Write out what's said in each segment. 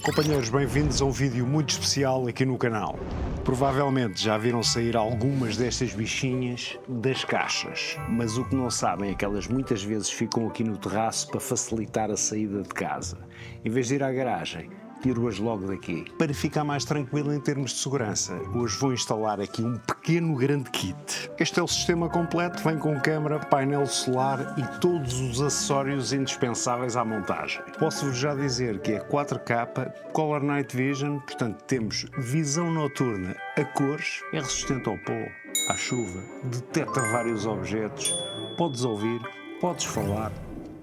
Companheiros, bem-vindos a um vídeo muito especial aqui no canal. Provavelmente já viram sair algumas destas bichinhas das caixas, mas o que não sabem é que elas muitas vezes ficam aqui no terraço para facilitar a saída de casa. Em vez de ir à garagem, tiro-as logo daqui. Para ficar mais tranquilo em termos de segurança, hoje vou instalar aqui um pequeno grande kit. Este é o sistema completo, vem com câmara, painel solar e todos os acessórios indispensáveis à montagem. Posso-vos já dizer que é 4K, Color Night Vision, portanto temos visão noturna a cores, é resistente ao pó, à chuva, detecta vários objetos, podes ouvir, podes falar,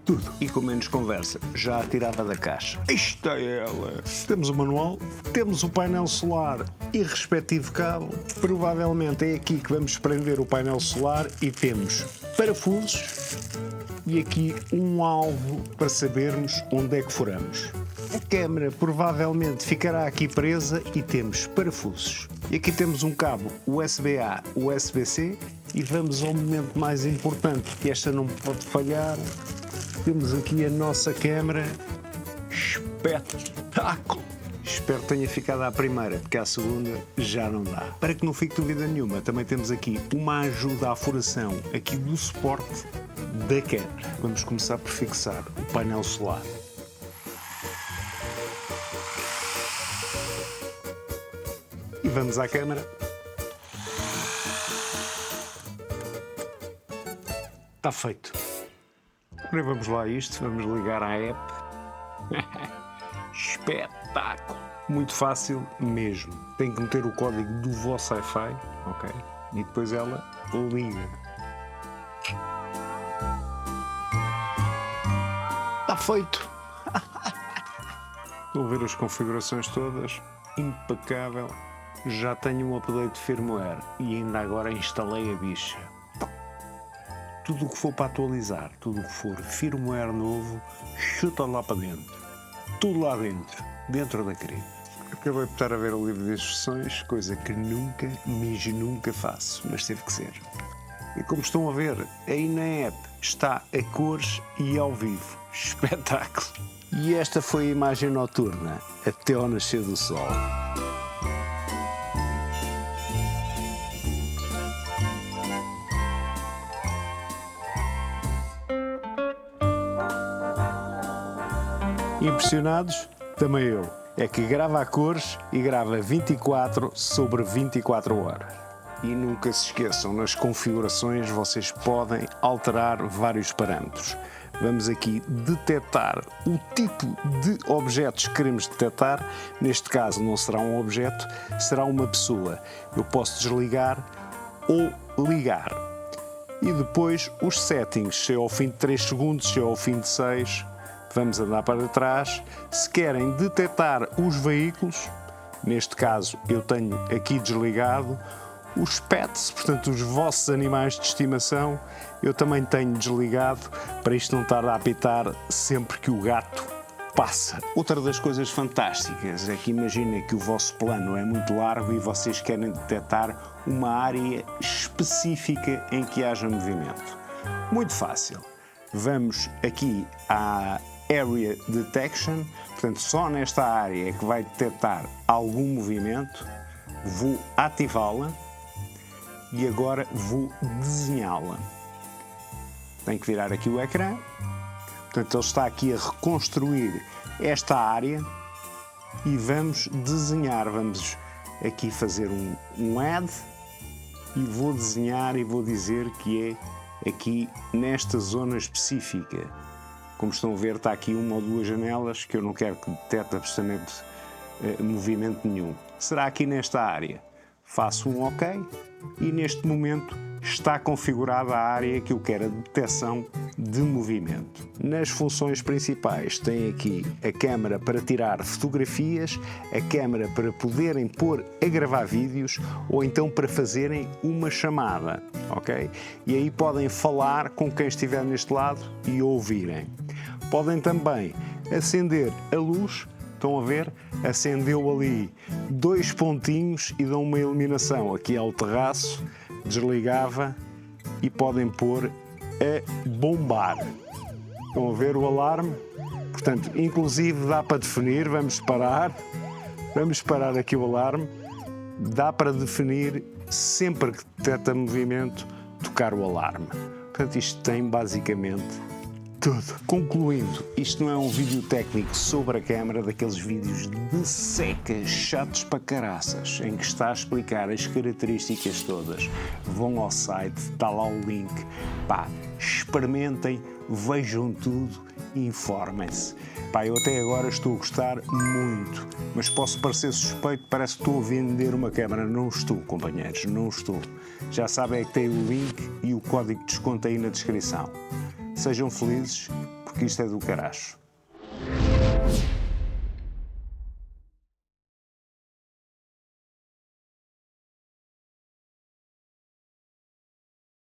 tudo. E com menos conversa, já a tirava da caixa. Isto é ela! Temos o manual, temos o painel solar e respectivo cabo. Provavelmente é aqui que vamos prender o painel solar e temos parafusos e aqui um alvo para sabermos onde é que furamos. A câmera provavelmente ficará aqui presa e temos parafusos. E aqui temos um cabo USB-A, USB-C e vamos ao momento mais importante, que esta não pode falhar. Temos aqui a nossa câmara. Espetáculo! Espero que tenha ficado à primeira, porque à segunda já não dá. Para que não fique dúvida nenhuma, também temos aqui uma ajuda à furação aqui do suporte da câmara. Vamos começar por fixar o painel solar. E vamos à câmara. Está feito. Agora vamos lá a isto, vamos ligar à app. Espetáculo! Muito fácil mesmo. Tem que meter o código do vosso Wi-Fi, ok? E depois ela liga. Está feito! Vou ver as configurações todas. Impecável. Já tenho um update de firmware e ainda agora instalei a bicha. Tudo o que for para atualizar, tudo o que for firmware novo, chuta lá para dentro. Tudo lá dentro, dentro da cripta. Acabei de estar a ver o livro de instruções, coisa que nunca, mas nunca faço, mas teve que ser. E como estão a ver, aí na app está a cores e ao vivo. Espetáculo! E esta foi a imagem noturna, até ao nascer do sol. Impressionados? Também eu. É que grava a cores e grava 24/24 horas. E nunca se esqueçam, nas configurações vocês podem alterar vários parâmetros. Vamos aqui detectar o tipo de objetos que queremos detectar. Neste caso não será um objeto, será uma pessoa. Eu posso desligar ou ligar. E depois os settings, se é ao fim de 3 segundos, se é ao fim de 6. Vamos andar para trás. Se querem detectar os veículos, neste caso eu tenho aqui desligado. Os pets, portanto os vossos animais de estimação, eu também tenho desligado para isto não estar a apitar sempre que o gato passa. Outra das coisas fantásticas é que imagina que o vosso plano é muito largo e vocês querem detectar uma área específica em que haja movimento. Muito fácil. Vamos aqui à Area Detection, portanto só nesta área é que vai detectar algum movimento. Vou ativá-la e agora vou desenhá-la. Tenho que virar aqui o ecrã, portanto ele está aqui a reconstruir esta área e vamos desenhar, vamos aqui fazer um add e vou desenhar e vou dizer que é aqui nesta zona específica. Como estão a ver, está aqui uma ou duas janelas que eu não quero que detecte absolutamente movimento nenhum. Será aqui nesta área. Faço um OK e neste momento está configurada a área que eu quero a detecção de movimento. Nas funções principais tem aqui a câmara para tirar fotografias, a câmara para poderem pôr a gravar vídeos ou então para fazerem uma chamada, ok? E aí podem falar com quem estiver neste lado e ouvirem. Podem também acender a luz. Estão a ver? Acendeu ali 2 pontinhos e dão uma iluminação. Aqui ao terraço, desligava e podem pôr a bombar. Estão a ver o alarme? Portanto, inclusive dá para definir, vamos parar aqui o alarme, dá para definir sempre que detecta movimento, tocar o alarme. Portanto, isto tem basicamente tudo. Concluindo, isto não é um vídeo técnico sobre a câmara, daqueles vídeos de secas, chatos para caraças, em que está a explicar as características todas. Vão ao site, está lá o link, pá, experimentem, vejam tudo e informem-se. Pá, eu até agora estou a gostar muito, mas posso parecer suspeito, parece que estou a vender uma câmara. Não estou, companheiros, não estou. Já sabem é que tem o link e o código de desconto aí na descrição. Sejam felizes, porque isto é do caraço.